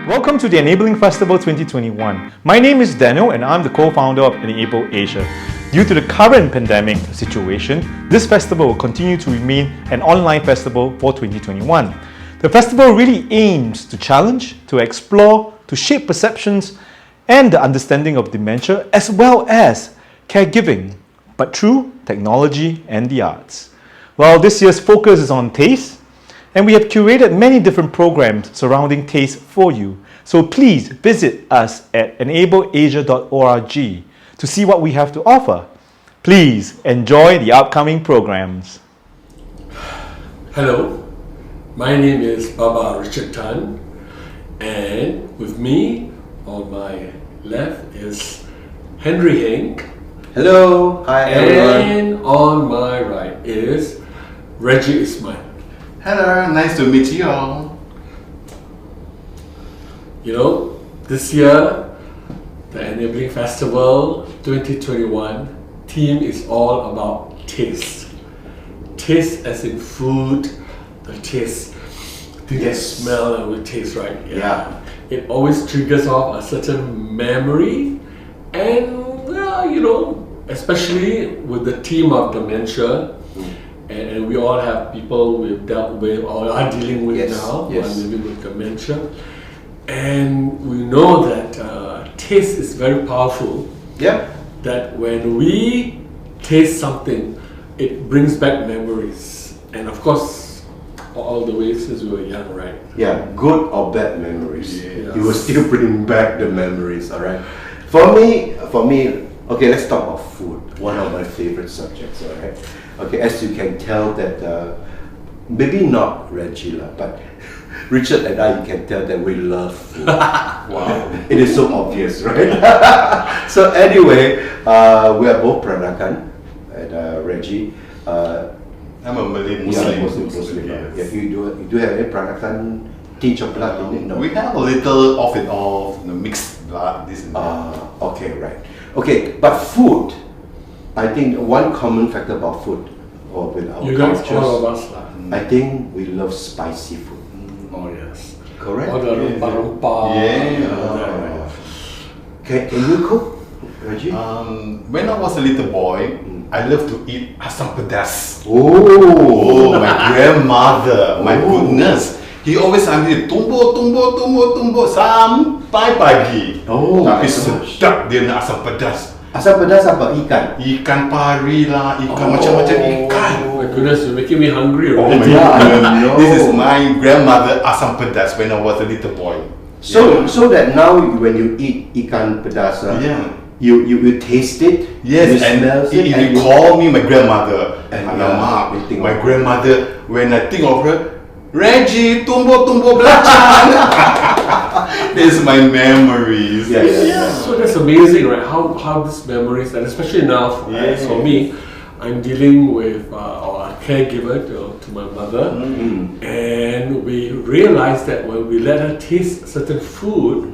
Welcome to the Enabling Festival 2021. My name is Daniel and I'm the co-founder of Enable Asia. Due to the current pandemic situation, this festival will continue to remain an online festival for 2021. The festival really aims to challenge, to explore, to shape perceptions and the understanding of dementia as well as caregiving, but through technology and the arts. Well, this year's focus is on taste, and we have curated many different programs surrounding taste for you. So please visit us at enableasia.org to see what we have to offer. Please enjoy the upcoming programs. Hello, my name is Baba Richard Tan, and with me on my left is Henry Heng. Hello, hi everyone. And on my right is Reggie Ismail. Hello, nice to meet you all. You know, this year, the Enabling Festival 2021 theme is all about taste. Taste as in food, the taste. The smell and we taste, right? Yeah. It always triggers off a certain memory, and well, you know, especially with the theme of dementia, and we all have people we've dealt with or are dealing with now who are living with dementia. And we know that taste is very powerful. Yeah. That when we taste something, it brings back memories. And of course, all the way since we were young, right? Yeah, good or bad memories. Yes. You will still bring back the memories, alright? For me, okay, let's talk about food. One of my favorite subjects, alright? Okay, as you can tell that, maybe not Reggie, but Richard and I, you can tell that we love food. Wow. It is so obvious, right? So anyway, we are both Peranakan, and Reggie. I'm a Malay Yeah, Muslim. Muslim. Yes. Yeah, you do have any Peranakan tinge of blood in it? No? We have a little off and off, mixed blood, this and that. Okay, right. Okay, but food, I think one common factor about food, or with our You guys, cultures, all of us, I think we love spicy food. oh yes. Correct? All the rempah-rempah. Yeah. Can you cook, Reggie? When I was a little boy, I loved to eat asam pedas. Oh, My grandmother, my goodness. He always ambil tumbuh sampai pagi. Oh, Tapi my gosh. sedap dia nak asam pedas. Asam pedas apa? Ikan? Ikan pari lah, ikan macam-macam ikan. Oh my goodness, you're making me hungry Oh already. my God. No. This is my grandmother asam pedas when I was a little boy. So that now when you eat ikan pedas, you taste it. Yes, you and smell if it, you call me my grandmother, And alamak, you think my of- grandmother, when I think of her, Reggie, tumbuh belakang. This is my memories. Yeah. So that's amazing, right? How these memories, and especially now for me, I'm dealing with a caregiver to my mother, and we realized that when we let her taste certain food,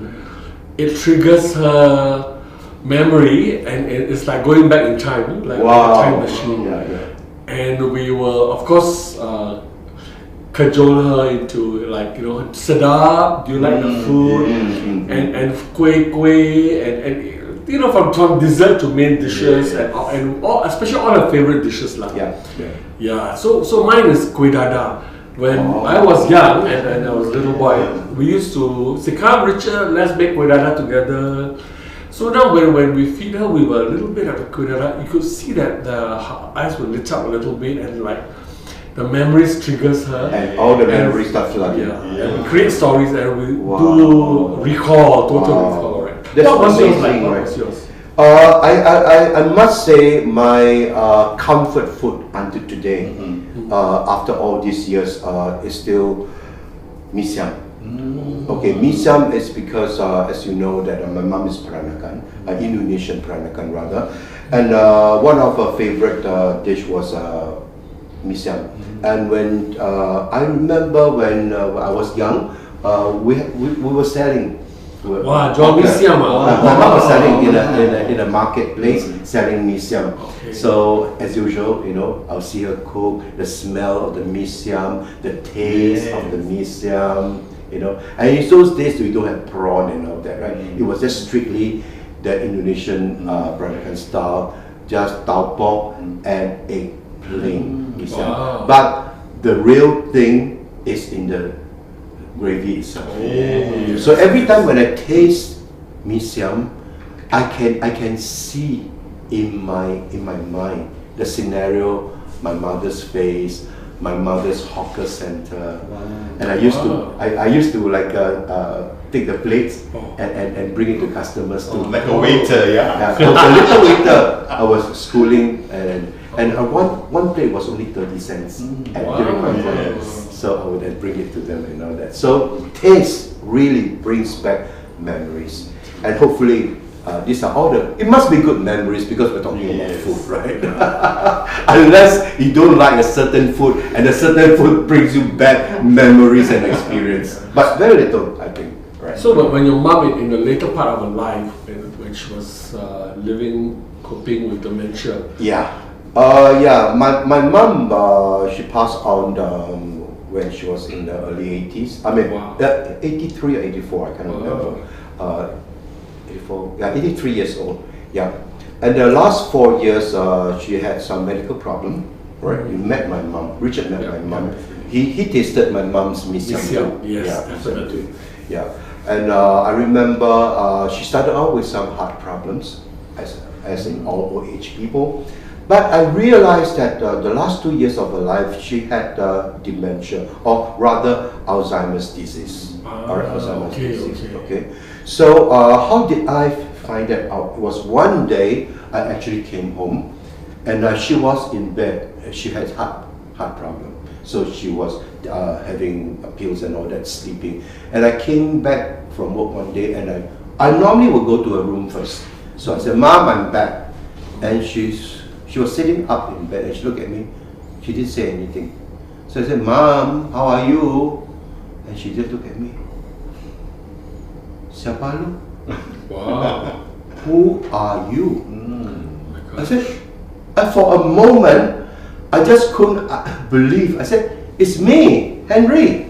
it triggers her memory, and it's like going back in time, like a time machine. Yeah. And we will, of course, cajole her into, like, you know, sedap, do you like the food? And kuih and you know, from dessert to main dishes and all, especially all her favorite dishes lah. Yeah. So mine is kuih dadar. When I was young and I was a little boy, we used to say, "Come, Richard, let's make kuih dadar together." So now when we feed her with a little bit of the kuih dadar, you could see that the eyes will lit up a little bit, and like the memories triggers her. And all the memories start flooding. And we create stories and we do Wow. total recall, right? That's What was yours amazing, like? What right? was yours? I must say my comfort food until today, after all these years, is still mee siam. Okay, mee siam is because, as you know, that my mom is Peranakan, Indonesian Peranakan rather, and one of her favorite dish was mee siam. And when I remember when I was young, we were selling. Wow, jual mee siam ah. My mom was selling in a marketplace, selling mee siam. Okay. So as usual, you know, I'll see her cook, the smell of the mee siam, the taste of the mee siam. you know. And in those days we don't have prawn and all that, right? It was just strictly the Indonesian Peranakan style, just tau pork and egg plain. Wow. But the real thing is in the gravy itself. So every time when I taste mee siam, I can see in my mind the scenario, my mother's face, my mother's hawker center, and I used to like take the plates and bring it to customers too. Like a waiter, yeah. I was a little waiter. I was schooling, and one plate was only 30 cents during my time. So I would then bring it to them and all that. So taste really brings back memories, and hopefully these are all it must be good memories because we're talking about food, right? Unless you don't like a certain food and a certain food brings you bad memories and experience, but very little, I think. Right. So when your mom in the later part of her life, when she was coping with dementia. My mom, she passed on when she was in the early 80s. I mean, 83 or 84, I can't remember. 83 years old. Yeah, and the last 4 years, she had some medical problem. Right, you met my mom. Richard met my mom. He tasted my mom's mee siam. Yes, definitely. Yeah, and I remember she started out with some heart problems, as in all old age people. But I realized that the last 2 years of her life, she had dementia, or rather Alzheimer's disease. Alzheimer's disease. Okay. So how did I find that out? It was one day I actually came home, and she was in bed. She had heart problem, so she was having pills and all that, sleeping. And I came back from work one day, and I normally would go to her room first. So I said, "Mom, I'm back," and she was sitting up in bed, and she looked at me. She didn't say anything. So I said, "Mom, how are you?" And she just looked at me. "Siapa lu?" Wow. "Who are you?" I said, and for a moment, I just couldn't believe. I said, "It's me, Henry."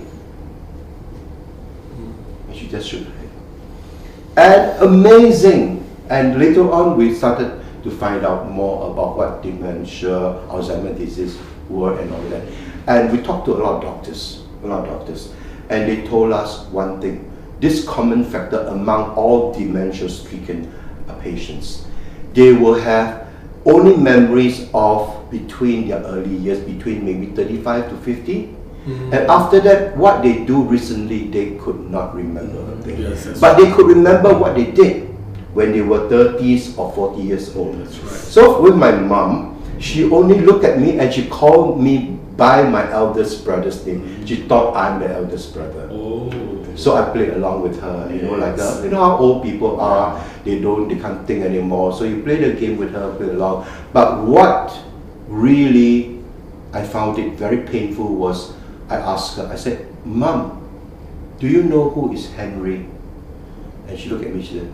And she just shook her head. And amazing. And later on, we started to find out more about what dementia, Alzheimer's disease were and all that. And we talked to a lot of doctors, and they told us one thing. This common factor among all dementia-stricken patients, they will have only memories of between their early years, between maybe 35 to 50. And after that, what they do recently, they could not remember a thing. But they could remember what they did when they were 30s or 40 years old. That's right. So with my mom, she only looked at me and she called me by my eldest brother's name. She thought I'm the eldest brother. So I played along with her, you know, like you know how old people are, they can't think anymore. So you play the game with her, play along. But what really I found it very painful was I asked her, I said, "Mom, do you know who is Henry?" And she looked at me, she said,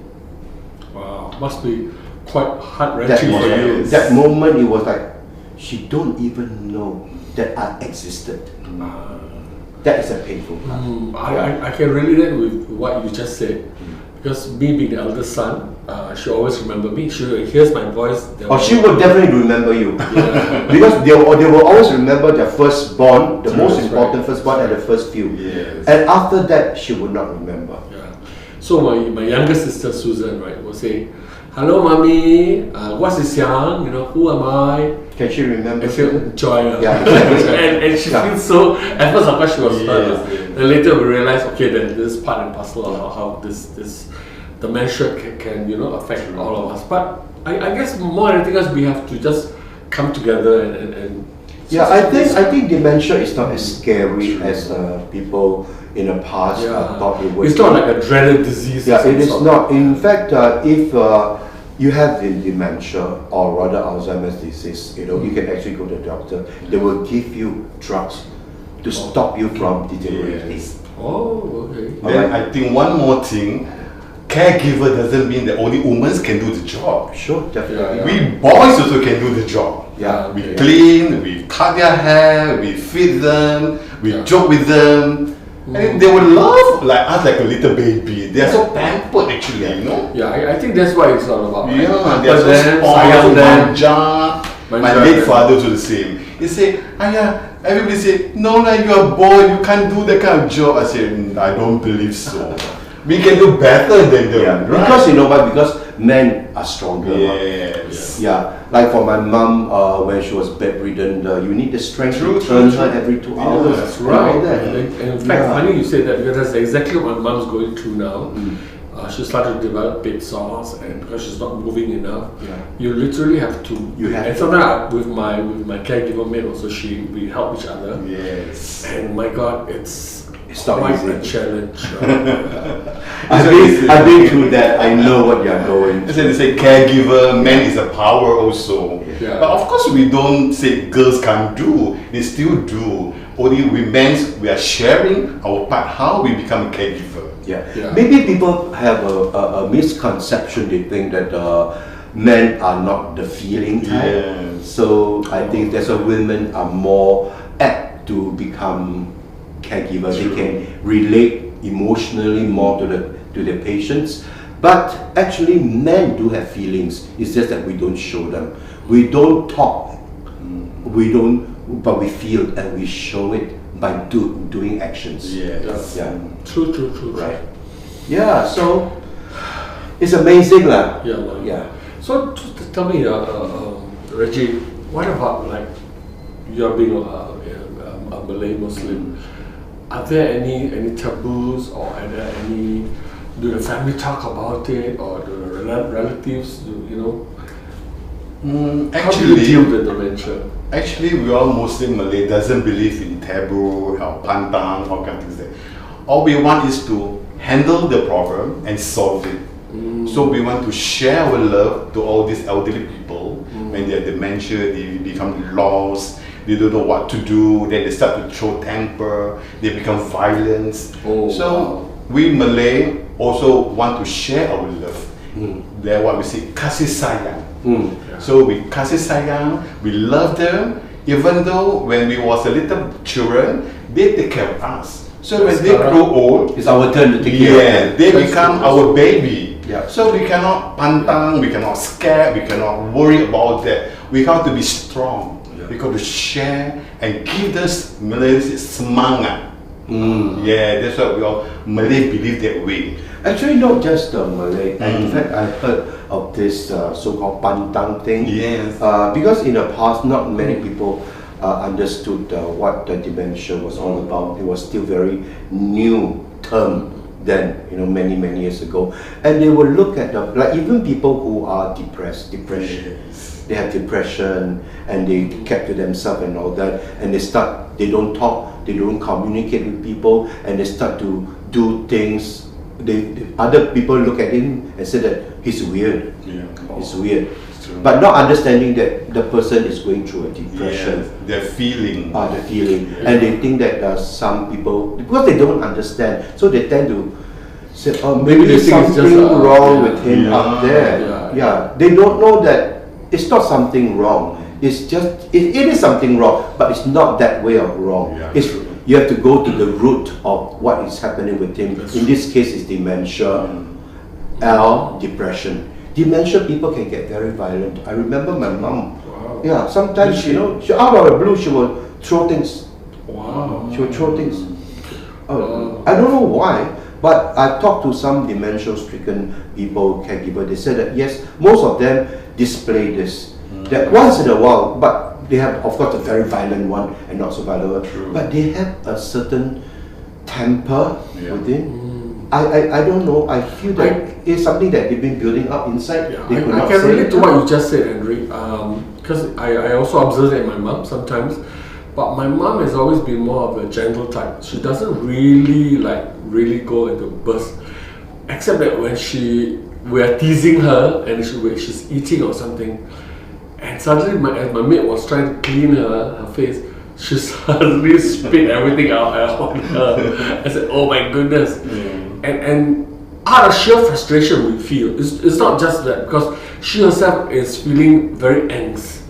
"Wow, must be quite heart-wrenching for you." That moment, it was like, she don't even know that I existed. That is a painful part. I can relate with what you just said, because me being the eldest son, she always remember me. She hears my voice. She will definitely remember you. Because they will always remember their firstborn, the most important firstborn, and the first few. And after that, she will not remember. So my younger sister Susan, right, will say, "Hello, mommy. What's this young? You know, who am I?" Can she remember? I feel joy. Yeah. and she feels so. At first, of course, she was hurt. And later, we realized, okay, then this is part and parcel of how this dementia can affect all of us. But I guess more than anything else, we have to just come together and I think dementia is not as scary as people in the past thought it was. It's not like a dreaded disease. Yeah, it is not. In fact, if you have the dementia or rather Alzheimer's disease, you can actually go to the doctor. They will give you drugs to stop you from deteriorating. Oh, okay. Then I think one more thing, caregiver doesn't mean that only women can do the job. Sure, definitely. We boys also can do the job. We clean, we cut their hair, we feed them, we joke with them. And they will love like us like a little baby. They are so pampered actually, you know. Yeah, I think that's what it's all about. Right? Yeah, they are so Sayang spoiled, them. manja. My Manja late them. father was the same. He said, everybody say, no, like you're a boy, you can't do that kind of job. I said, I don't believe so. We can do better than them. Yeah, right? because you know why? Because men are stronger. Yes. Yeah, like for my mom, when she was bedridden, you need the strength True, to turn true, her true. every 2 Yeah, hours. that's and all right. that. And in fact, Yeah. funny you say that because that's exactly what my mom's going through now. She started to develop bed sores, and because she's not moving enough, you literally have to. You have and to. sometimes with my caregiver mate also, we help each other. Yes. And my God, it's not quite easy. a challenge. I've been through that. I know what you're going So through. they say caregiver, man is a power also. Yeah. But of course we don't say girls can't do, they still do. Only we are sharing our part how we become a caregiver. Yeah. Yeah. Maybe people have a misconception. They think that men are not the feeling type. Yes. So I think that's why women are more apt to become caregivers. They True. can relate emotionally more to the patients. But actually, men do have feelings. It's just that we don't show them. We don't talk. We don't, but we feel and we show it by doing actions. Yes. Yeah. True. Right. Yeah. So it's amazing, lah. Yeah. Like, Yeah. So just tell me, Reggie, what about like you're being a Malay Muslim? Are there any taboos, or are there any? Do the family talk about it, or do the relatives? How do you deal with dementia? Actually, we all Muslim Malay doesn't believe in taboo or pantang or kind of things. All we want is to handle the problem and solve it. So we want to share our love to all these elderly people. When they have dementia, they become lost. They don't know what to do. Then they start to throw temper. They become violent. Oh, So wow. we Malay also want to share our love. That's what we say, kasih sayang. So we kasih sayang, we love them, even though when we was a little children, they take care of us. So when they grow old, It's our turn to take care of them. they become our baby. Yeah. So we cannot pantang, we cannot scare, we cannot worry about that. We have to be strong. We got to share and give this Malays semangat. Yeah, that's what we all Malay believe that way. Actually, not just Malay. In fact, I heard of this so-called pantang thing. Yes. Because in the past, not many people understood what the dementia was all about. It was still very new term then, many years ago. And they will look at like even people who are depression. They have depression and they kept to themselves and all that, and they don't talk, they don't communicate with people, and they start to do things. Other people look at him and say that he's weird. He's weird. true. But not understanding that the person is going through a depression. Yes, they're feeling. The feeling, and they think that some people, because they don't understand, so they tend to say, "Oh, maybe Maybe they there's think it's something just, wrong yeah, with him yeah, up there." yeah. They don't know that it's not something wrong. It's just it is something wrong, but it's not that way of wrong. Yeah, It's true. you have to go to the root of what is happening with him. That's In this case, it's dementia, or depression. Dementia people can get very violent. I remember my mom. Wow. Yeah, sometimes she out of the blue she will throw things. Wow. She will throw things. I don't know why, but I talked to some dementia-stricken people, caregiver. They said that yes, most of them display this. That once in a while, but they have, of course, a very violent one and not so violent one. True. But they have a certain temper Yeah. within. I don't know. I feel that it's something that they've been building up inside. Yeah, They could I not can say relate it to out. what you just said, Henry. Because I also observe it in my mom sometimes. But my mom has always been more of a gentle type. She doesn't really go into burst. Except that when we are teasing her and she's eating or something, and suddenly as my maid was trying to clean her face, she suddenly spit everything out on her. I said, "Oh my goodness!" And out of sheer frustration we feel. It's not just that, because she herself is feeling very angst.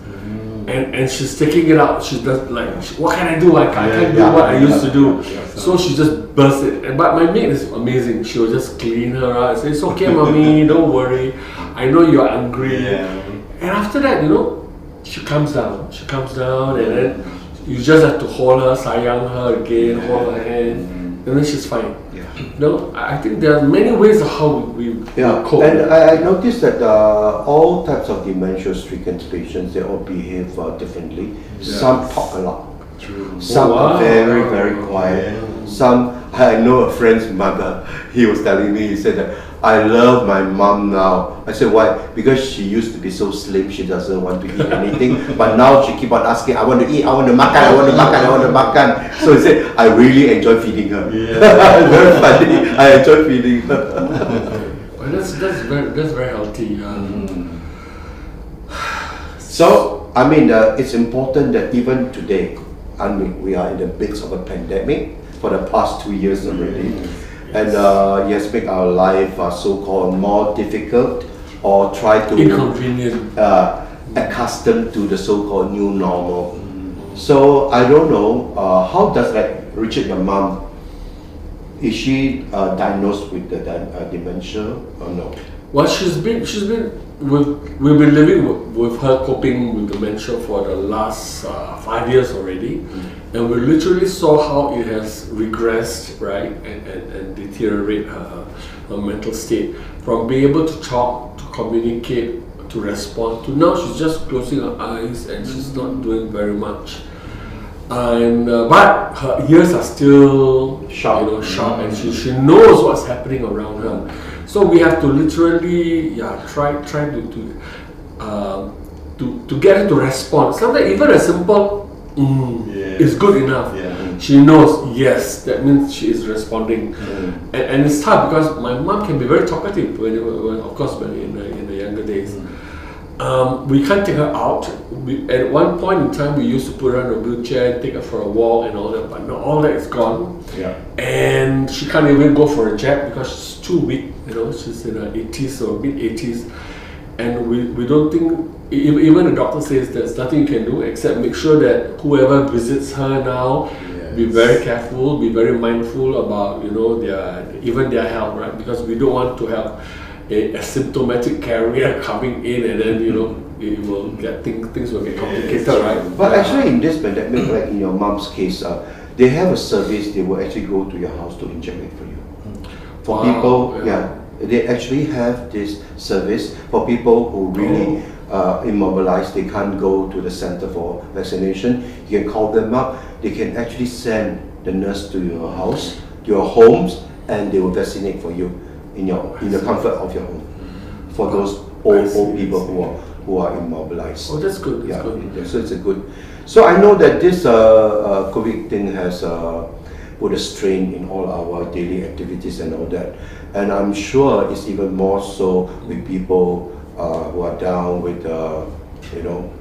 and she's taking it out. She does like, what can I do? I can't do what I used to do. So she just bursts it. But my maid is amazing. She will just clean her out and say, it's okay, mommy, don't worry. I know you're hungry. And after that, she comes down. She comes down, and then you just have to hold her, sayang her again, hold her hand, and then she's fine. I think there are many ways of how we cope. And I noticed that all types of dementia-stricken patients, they all behave differently. Some talk a lot. Some are very, very quiet. Some, I know a friend's mother, he was telling me, he said that, I love my mom now. I said, why? Because she used to be so slim, she doesn't want to eat anything. But now she keep on asking, I want to eat, I want to makan, I want to makan, I want to makan. So he said, I really enjoy feeding her. Very funny. I enjoy feeding her. Well, that's very healthy. So, I mean, it's important that even today, I mean, we are in the midst of a pandemic for the past 2 years already. And yes, make our life so-called more difficult, or try to inconvenient, accustomed to the so-called new normal. So I don't know, how does Richard, your mom, is she diagnosed with the dementia or no? Well, we've been living with her coping with dementia for the last 5 years already, and we literally saw how it has regressed, right, and deteriorate her mental state from being able to talk, to communicate, to respond, to now she's just closing her eyes and she's not doing very much. And but her ears are still sharp, and she knows what's happening around her. So we have to literally try to get her to respond. Sometimes even a simple is good enough. She knows, yes, that means she is responding. And it's tough because my mom can be very talkative when of course in the younger days. We can't take her out. At one point in time, we used to put her in a wheelchair, take her for a walk and all that, but now all that is gone. And she can't even go for a jab because she's too weak. She's in her 80s or mid-80s. And we don't think, even the doctor says there's nothing you can do except make sure that whoever visits her now, be very careful, be very mindful about, their health, right? Because we don't want to have a symptomatic carrier coming in, and then it will get things will get complicated, right? But actually, in this pandemic, like in your mom's case, they have a service. They will actually go to your house to inject it for you. For people, they actually have this service for people who really immobilized. They can't go to the center for vaccination. You can call them up. They can actually send the nurse to your house, to your homes, and they will vaccinate for you in the comfort of your home, for those old people who are immobilized. Oh, that's good. That's good. So it's a good. So I know that this COVID thing has put a strain in all our daily activities and all that, and I'm sure it's even more so with people who are down with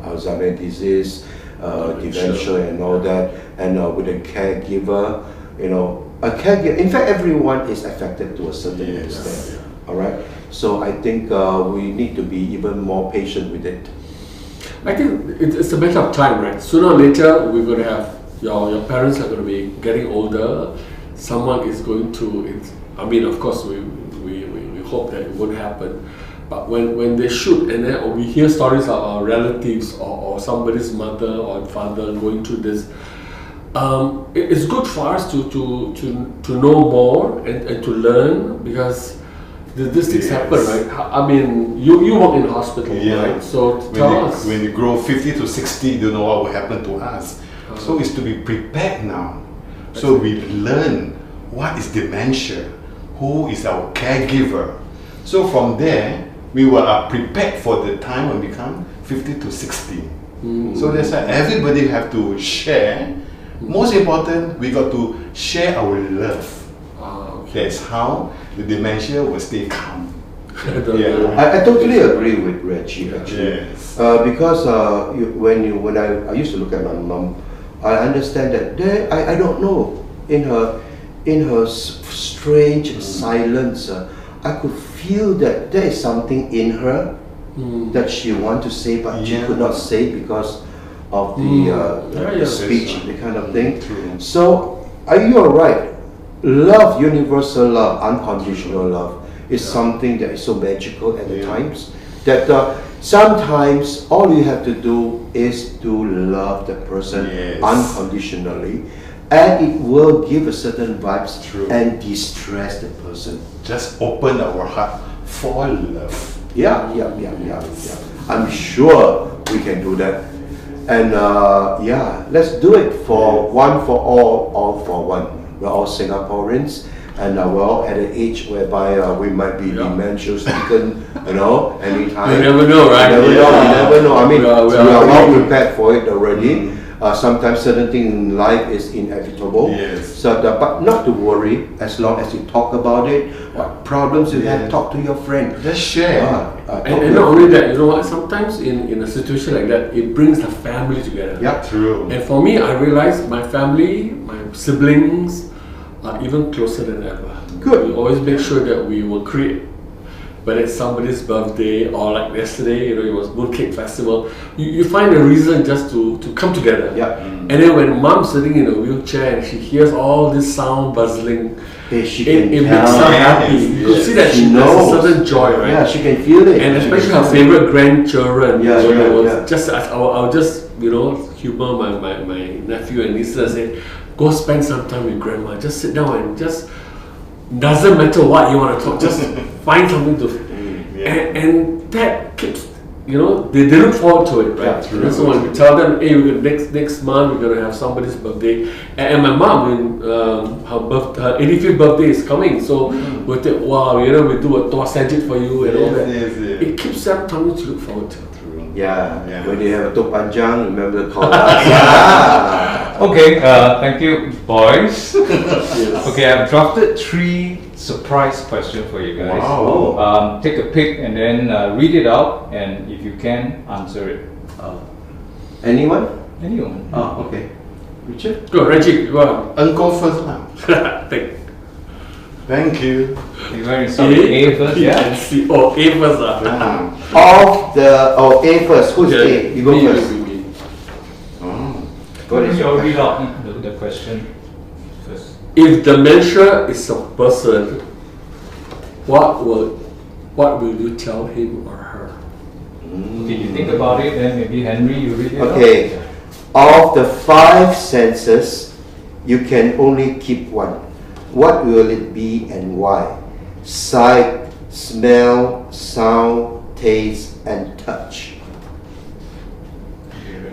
Alzheimer's disease, dementia and all that, and with a caregiver, a caregiver, in fact, everyone is affected to a certain extent. All right. So I think we need to be even more patient with it. I think it's a matter of time, right? Sooner or later, we're going to have your parents are going to be getting older. Someone is going to. Of course, we hope that it won't happen. But when they should, and then we hear stories of our relatives or somebody's mother or father going through this. It's good for us to know more and to learn, because these things happen, right? You work in the hospital, right? So tell us. When you grow 50 to 60, you don't know what will happen to us. So it's to be prepared now. So we learn what is dementia, who is our caregiver. So from there, we are prepared for the time when we become 50 to 60. So that's why everybody have to share. Most important, we got to share our love. That's how the dementia will stay calm. I totally agree with Reggie, actually. Because when I used to look at my mom, I understand that I don't know, in her strange silence, I could feel that there is something in her that she want to say, but she could not say because of the Yes. speech, the kind of thing. True. So, you are right. Love, universal love, unconditional love, is something that is so magical at the times that sometimes all you have to do is to love the person Yes. unconditionally, and it will give a certain vibes True. and distress the person. Just open our heart for love. Yeah. I'm sure we can do that. And let's do it for one for all for one. We're all Singaporeans, and we're all at an age whereby we might be dementia stricken, anytime. You never know, right? You never know. I mean, We are we are well ready. prepared for it already. Sometimes certain things in life is inevitable. Yes. So, but not to worry, as long as you talk about it. What problems you have, talk to your friend. Just share. Talk to And your not only that, you know what? Sometimes in a situation like that, it brings the family together. Yeah. True. And for me, I realized my family, my siblings, are even closer than ever. Good. We always make sure that we will create, whether it's somebody's birthday or like yesterday, it was Mooncake Festival. You find a reason just to come together. Yeah. And then when mom's sitting in a wheelchair and she hears all this sound buzzing, Hey, she it can makes her tell. happy. You Yes. see that She there's knows. a certain joy, right? Yeah, she can feel it. And especially her favorite grandchildren. Yeah, so yeah, it was yeah. just I'll just humor my nephew and niece and say, go spend some time with grandma. Just sit down and just doesn't matter what you want to talk. Just find something to, and that keeps they look forward to it, right? Yeah, true. And so when we tell them, hey, we're gonna, next month we're gonna have somebody's birthday, and my mom, her 85th birthday is coming, so we'll take we do a toa sajit for you and all that. Yes. It keeps them something to look forward to. Yeah. When they have a Tok Panjang, remember to call us. Yeah. Okay, thank you, boys. Okay, I've drafted 3 surprise questions for you guys. Wow. Take a pick and then read it out, and if you can, answer it. Anyone? Anyone? Oh, okay. Richard? Go, Reggie, go on. Go first lah. Take Thank you. You want to start with A first, B, yeah? and C. Oh, A first. A first. Who's A? You go Me, first. me. What is I'll your read out the question first. If dementia is a person, what will you tell him or her? Okay, you think about it, then maybe Henry, you read it out. Okay. Of the 5 senses, you can only keep one. What will it be and why? Sight, smell, sound, taste, and touch.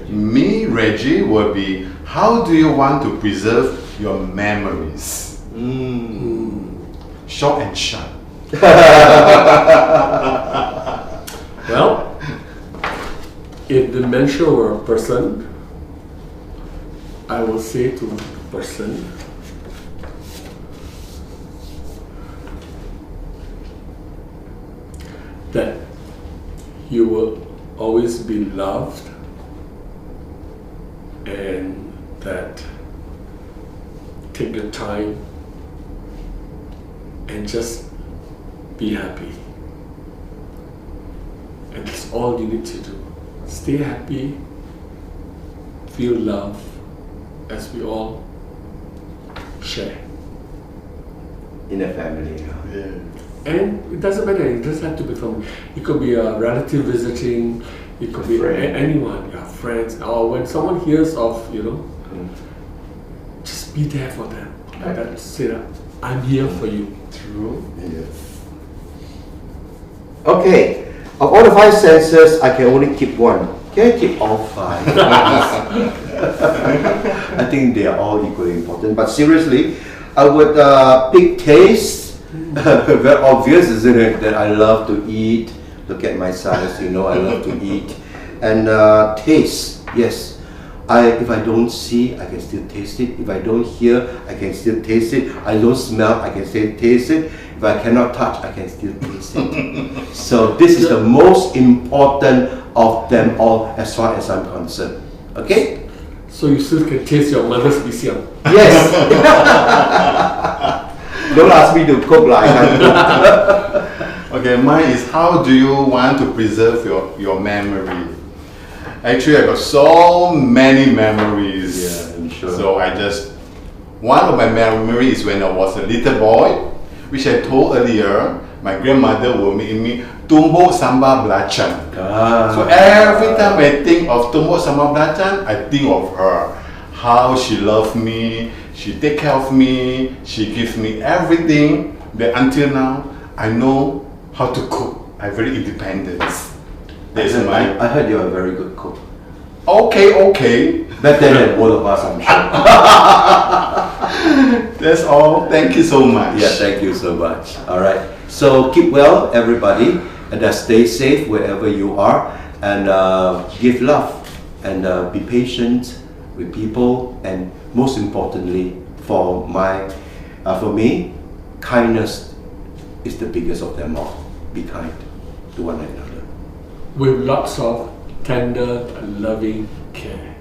Me, Reggie, will be, how do you want to preserve your memories? Short and sharp. Well, if dementia were a person, I will say to the person, that you will always be loved and that take your time and just be happy. And that's all you need to do. Stay happy, feel love as we all share. In a family. Yeah. And it doesn't matter, it doesn't have to be from, it could be a relative visiting, it could be Friend. anyone, your friends, or when someone hears of, just be there for them. That's it. I'm here for you. True. Yes. Okay. Of all the 5 senses, I can only keep one. Can I keep all 5? I think they are all equally important. But seriously, I would pick taste. Very obvious, isn't it? That I love to eat. Look at my size, I love to eat. And taste, yes. If I don't see, I can still taste it. If I don't hear, I can still taste it. I don't smell, I can still taste it. If I cannot touch, I can still taste it. So this is the most important of them all as far as I'm concerned. Okay? So you still can taste your mother's BCM. Yes. Don't ask me to cook like I Okay, mine is, how do you want to preserve your memory? Actually, I got so many memories. Yeah, I'm sure. So one of my memories is when I was a little boy, which I told earlier, my grandmother will make me tumbo sambal belacan. So every time I think of tumbo sambal belacan, I think of her. How she loved me, she take care of me, she gives me everything. That until now, I know how to cook. I'm very independent. That's my. I heard you're a very good cook. Okay. Better than all of us, I'm sure. That's all. Thank you so much. Yeah, thank you so much. All right. So keep well, everybody, and stay safe wherever you are, and give love, and be patient with people, and most importantly, for me, kindness is the biggest of them all. Be kind to one another. With lots of tender and loving care.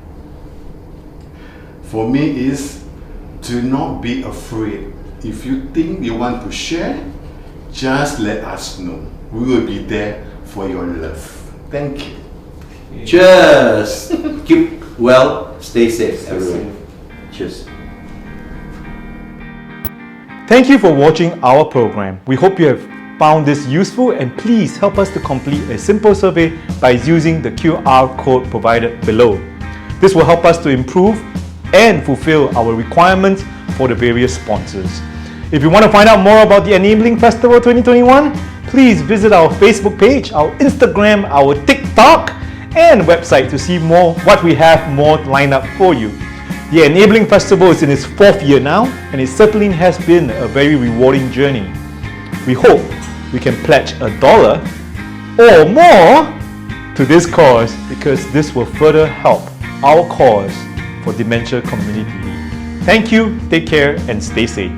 For me is do not be afraid. If you think you want to share, just let us know. We will be there for your love. Thank you. Cheers! Keep well, stay safe, everyone. Cheers. Thank you for watching our program. We hope you have found this useful, and please help us to complete a simple survey by using the QR code provided below. This will help us to improve and fulfill our requirements for the various sponsors. If you want to find out more about the Enabling Festival 2021, please visit our Facebook page, our Instagram, our TikTok, and website to see more what we have more lined up for you. The Enabling Festival is in its 4th year now, and it certainly has been a very rewarding journey. We hope we can pledge $1 or more to this cause, because this will further help our cause for dementia community. Thank you, take care, and stay safe.